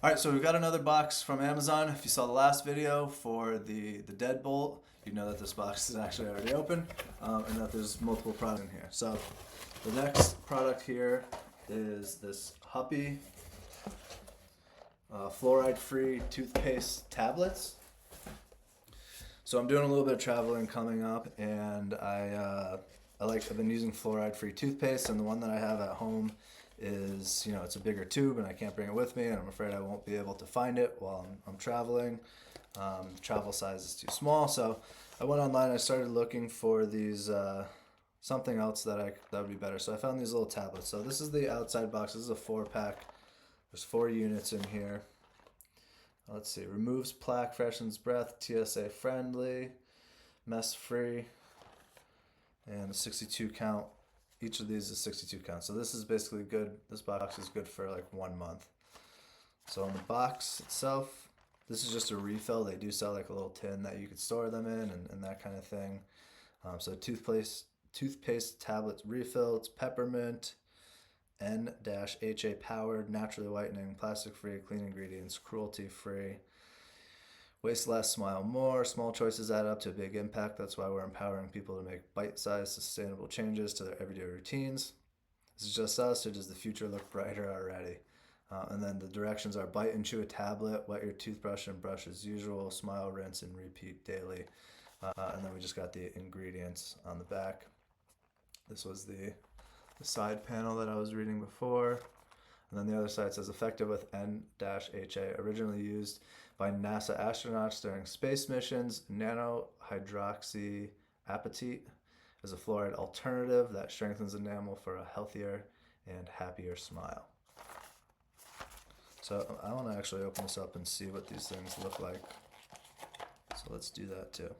All right, so we've got another box from Amazon. If you saw the last video for the deadbolt, you know that this box is actually already open, and that there's multiple products in here. So the next product here is this Huppy fluoride-free toothpaste tablets. So I'm doing a little bit of traveling coming up, and I've been using fluoride-free toothpaste, and the one that I have at home is, it's a bigger tube, and I can't bring it with me, and I'm afraid I won't be able to find it while I'm traveling. Travel size is too small, so I went online. I started looking for these something else that would be better. So I found these little tablets. So this is the outside box. This is a 4-pack. There's 4 units in here. Let's see. Removes plaque, freshens breath, TSA friendly, mess free, and a 62 count. Each of these is 62 count. So this is basically good. This box is good for like 1 month. So on the box itself, this is just a refill. They do sell like a little tin that you could store them in and that kind of thing. So toothpaste tablet refill. It's peppermint, N-HA powered, naturally whitening, plastic free, clean ingredients, cruelty free. Waste less, smile more. Small choices add up to a big impact. That's why we're empowering people to make bite-sized, sustainable changes to their everyday routines. This is just us, or does the future look brighter already? And then the directions are: bite and chew a tablet, wet your toothbrush and brush as usual, smile, rinse, and repeat daily. And then we just got the ingredients on the back. This was the side panel that I was reading before. And then the other side says effective with N-HA, originally used by NASA astronauts during space missions, nanohydroxyapatite is a fluoride alternative that strengthens enamel for a healthier and happier smile. So I want to actually open this up and see what these things look like. So let's do that too.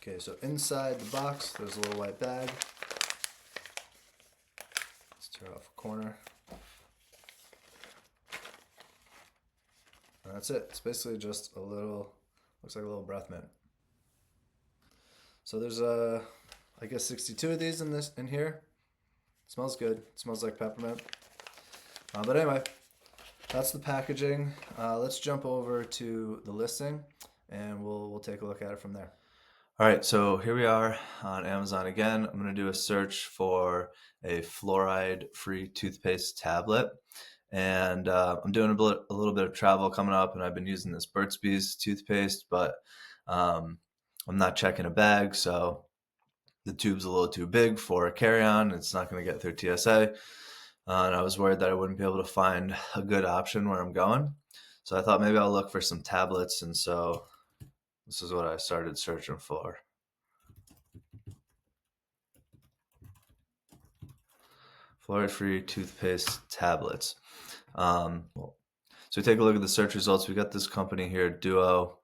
Okay, so inside the box, there's a little white bag. Let's tear off a corner. And that's it. It's basically just looks like a little breath mint. So there's I guess 62 of these in here. It smells good. It smells like peppermint. But anyway, that's the packaging. Let's jump over to the listing, and we'll take a look at it from there. All right, so here we are on Amazon again. I'm going to do a search for a fluoride-free toothpaste tablet. And I'm doing a little bit of travel coming up, and I've been using this Burt's Bees toothpaste, but I'm not checking a bag, so the tube's a little too big for a carry-on. It's not going to get through TSA. And I was worried that I wouldn't be able to find a good option where I'm going. So I thought maybe I'll look for some tablets, and so this is what I started searching for. Fluoride-free toothpaste tablets. So we take a look at the search results. We got this company here, Duo,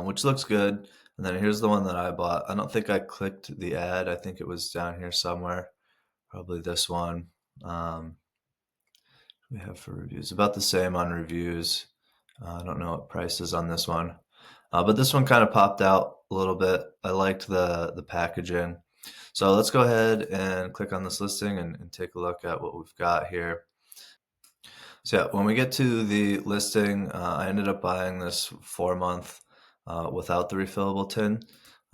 which looks good. And then here's the one that I bought. I don't think I clicked the ad. I think it was down here somewhere. Probably this one. We have for reviews about the same on reviews. I don't know what price is on this one, but this one kind of popped out a little bit. I liked the packaging. So let's go ahead and click on this listing and take a look at what we've got here. So yeah, when we get to the listing, I ended up buying this 4-month without the refillable tin,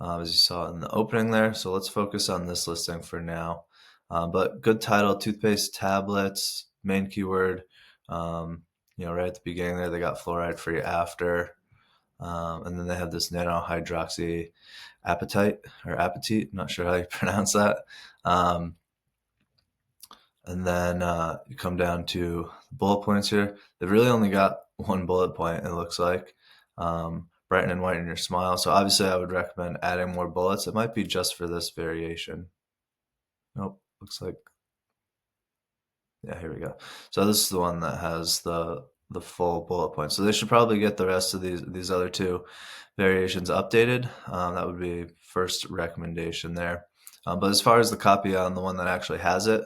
as you saw in the opening there. So let's focus on this listing for now. But good title, toothpaste tablets, main keyword. Right at the beginning there, they got fluoride free after. And then they have this nanohydroxy apatite or apatite. I'm not sure how you pronounce that. And then you come down to the bullet points here. They've really only got one bullet point, it looks like. Brighten and whiten your smile. So obviously I would recommend adding more bullets. It might be just for this variation. Nope, looks like, yeah, here we go. So this is the one that has the full bullet points. So they should probably get the rest of these other two variations updated. That would be first recommendation there. But as far as the copy on the one that actually has it,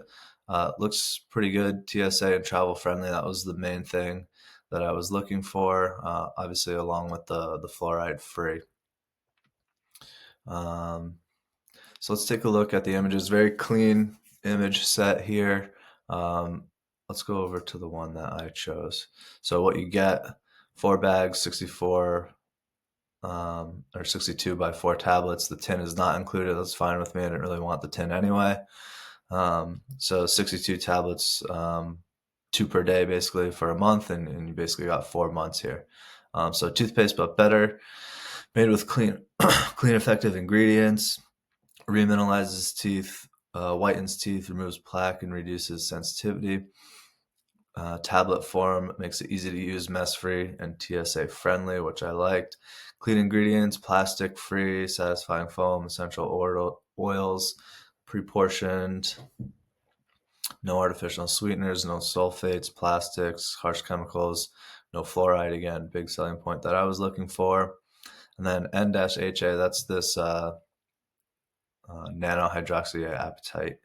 looks pretty good. TSA and travel friendly. That was the main thing that I was looking for. Obviously, along with the fluoride free. So let's take a look at the images. Very clean image set here. Um, let's go over to the one that I chose. So what you get, 4 bags, 64 or 62 by 4 tablets. The tin is not included. That's fine with me. I didn't really want the tin anyway. So 62 tablets, 2 per day basically for a month, and you basically got 4 months here. So toothpaste, but better, made with clean, clean, effective ingredients. Remineralizes teeth, whitens teeth, removes plaque, and reduces sensitivity. Tablet form makes it easy to use, mess free, and TSA friendly, which I liked. Clean ingredients, plastic free, satisfying foam, essential oils, pre-portioned, no artificial sweeteners, no sulfates, plastics, harsh chemicals, no fluoride. Again, big selling point that I was looking for. And then N-HA, that's this nanohydroxyapatite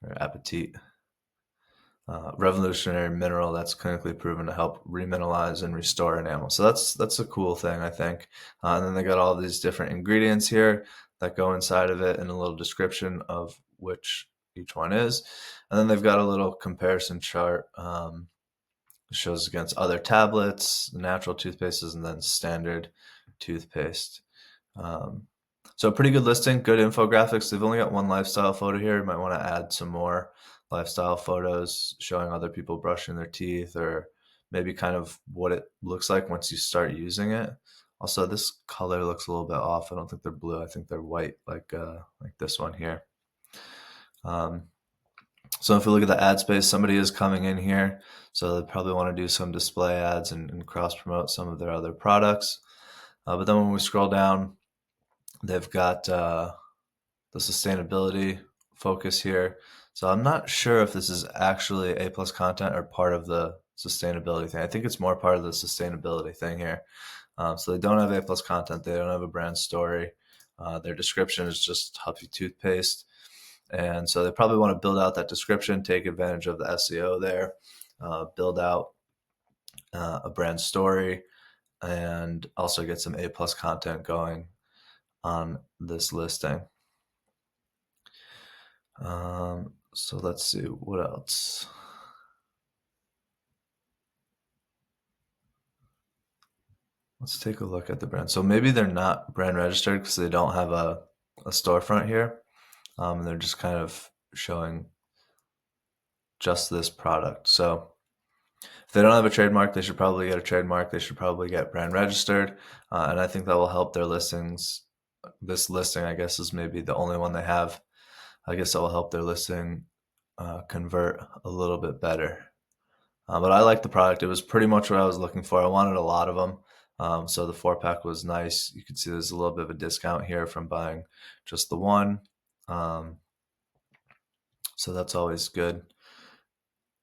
or apatite. Revolutionary mineral that's clinically proven to help remineralize and restore enamel. So that's a cool thing, I think. And then they got all these different ingredients here that go inside of it and a little description of which each one is. And then they've got a little comparison chart. Shows against other tablets, natural toothpastes, and then standard toothpaste. Um, so a pretty good listing, good infographics. They've only got one lifestyle photo here. You might want to add some more lifestyle photos showing other people brushing their teeth, or maybe kind of what it looks like once you start using it. Also, this color looks a little bit off. I don't think they're blue. I think they're white, like this one here. Um, so if you look at the ad space, somebody is coming in here. So they probably want to do some display ads and cross promote some of their other products. But then when we scroll down, they've got the sustainability focus here. So I'm not sure if this is actually A plus content or part of the sustainability thing. I think it's more part of the sustainability thing here. So they don't have A plus content. They don't have a brand story. Their description is just Huppy toothpaste. And so they probably want to build out that description, take advantage of the SEO there, build out a brand story, and also get some A plus content going on this listing. So let's see what else. Let's take a look at the brand. So maybe they're not brand registered because they don't have a storefront here. And they're just kind of showing just this product. So if they don't have a trademark, they should probably get a trademark. They should probably get brand registered. And I think that will help their listings. This listing, I guess, is maybe the only one they have. I guess that will help their listing convert a little bit better. But I like the product. It was pretty much what I was looking for. I wanted a lot of them. So the 4 pack was nice. You can see there's a little bit of a discount here from buying just the one. So that's always good.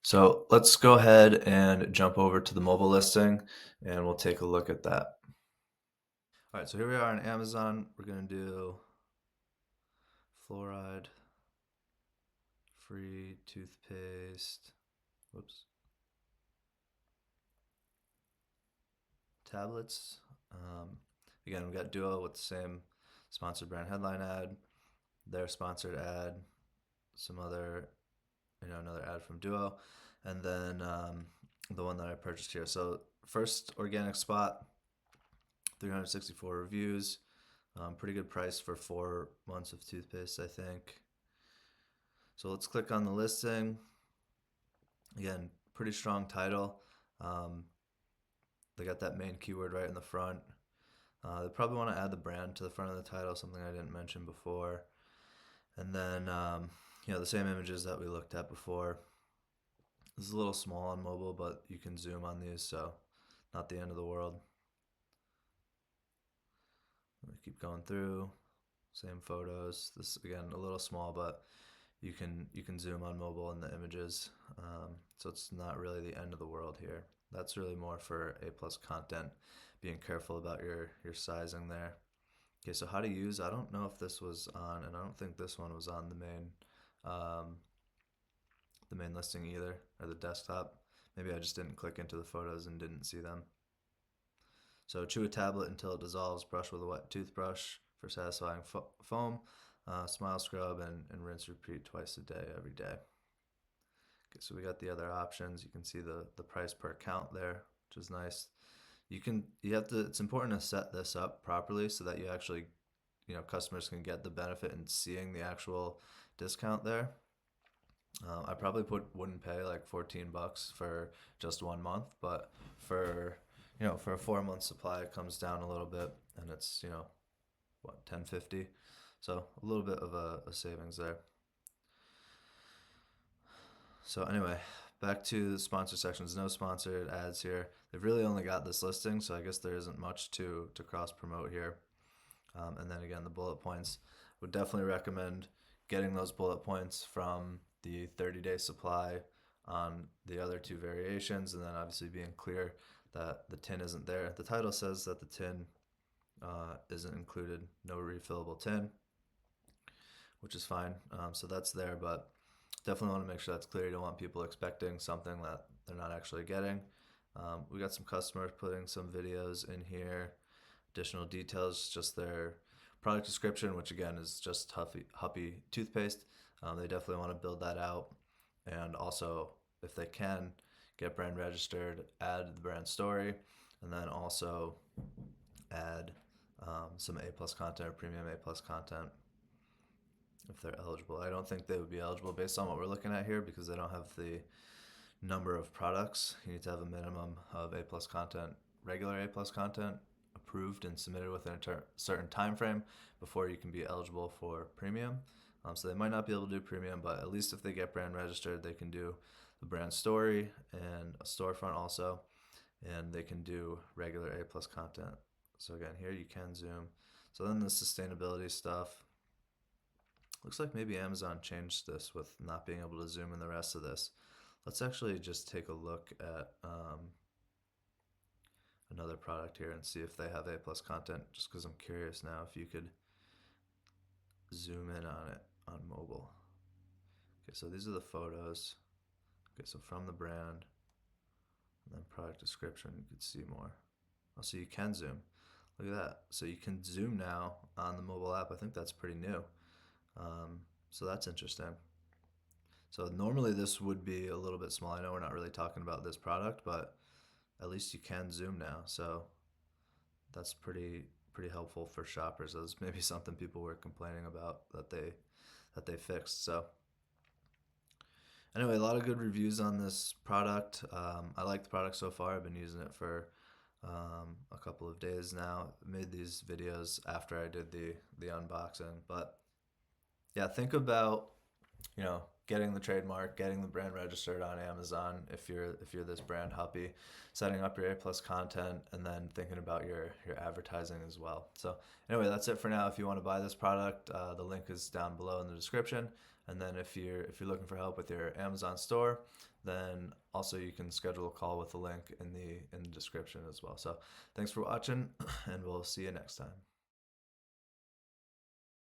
So let's go ahead and jump over to the mobile listing and we'll take a look at that. All right, so here we are on Amazon. We're going to do fluoride free toothpaste. Whoops. Tablets. Again, we got Duo with the same sponsored brand headline ad, their sponsored ad, some other, another ad from Duo, and then the one that I purchased here. So first organic spot, 364 reviews, pretty good price for 4 months of toothpaste, I think. So let's click on the listing. Again, pretty strong title. They got that main keyword right in the front. They probably want to add the brand to the front of the title, something I didn't mention before. And then, the same images that we looked at before. This is a little small on mobile, but you can zoom on these, so not the end of the world. We keep going through, same photos. This again a little small, but you can zoom on mobile in the images, so it's not really the end of the world here. That's really more for A plus content. Being careful about your sizing there. Okay, so how to use, I don't know if this was on, and I don't think this one was on the main listing either, or the desktop. Maybe I just didn't click into the photos and didn't see them. So chew a tablet until it dissolves, brush with a wet toothbrush for satisfying foam. Smile scrub and rinse repeat twice a day, every day. Okay, so we got the other options. You can see the price per account there, which is nice. It's important to set this up properly so that you actually, customers can get the benefit in seeing the actual discount there. I probably wouldn't pay like $14 for just 1 month, but for a 4 month supply, it comes down a little bit, and it's what, 10.50, so a little bit of a savings there. So anyway, back to the sponsor sections. No sponsored ads here. They've really only got this listing, so I guess there isn't much to cross promote here. And then again, the bullet points. Would definitely recommend getting those bullet points from the 30-day supply on the other two variations, and then obviously being clear that the tin isn't there. The title says that the tin isn't included, no refillable tin, which is fine. So that's there, but definitely want to make sure that's clear. You don't want people expecting something that they're not actually getting. We got some customers putting some videos in here, additional details, just their product description, which again is just Huppy toothpaste. They definitely want to build that out, and also, if they can, get brand registered, add the brand story, and then also add some A plus content or premium A plus content if they're eligible. I don't think they would be eligible based on what we're looking at here because they don't have the number of products. You need to have a minimum of A plus content, regular A plus content, approved and submitted within a certain time frame before you can be eligible for premium. So they might not be able to do premium, but at least if they get brand registered, they can do the brand story and a storefront also, and they can do regular A plus content. So again, here you can zoom. So then the sustainability stuff. Looks like maybe Amazon changed this with not being able to zoom in the rest of this. Let's actually just take a look at another product here and see if they have A plus content, just because I'm curious now if you could zoom in on it on mobile. Okay, so these are the photos. Okay, so from the brand, and then product description, you could see more. Oh, so you can zoom. Look at that. So you can zoom now on the mobile app. I think that's pretty new. So that's interesting. So normally this would be a little bit small. I know we're not really talking about this product, but at least you can zoom now. So that's pretty helpful for shoppers. That's maybe something people were complaining about that they fixed. So anyway, a lot of good reviews on this product. I like the product so far. I've been using it for a couple of days now. I made these videos after I did the unboxing, but yeah, think about getting the trademark, getting the brand registered on Amazon if you're this brand Huppy, setting up your A plus content, and then thinking about your advertising as well. So anyway, that's it for now. If you want to buy this product, the link is down below in the description. And then if you're looking for help with your Amazon store, then also you can schedule a call with the link in the description as well. So thanks for watching, and we'll see you next time.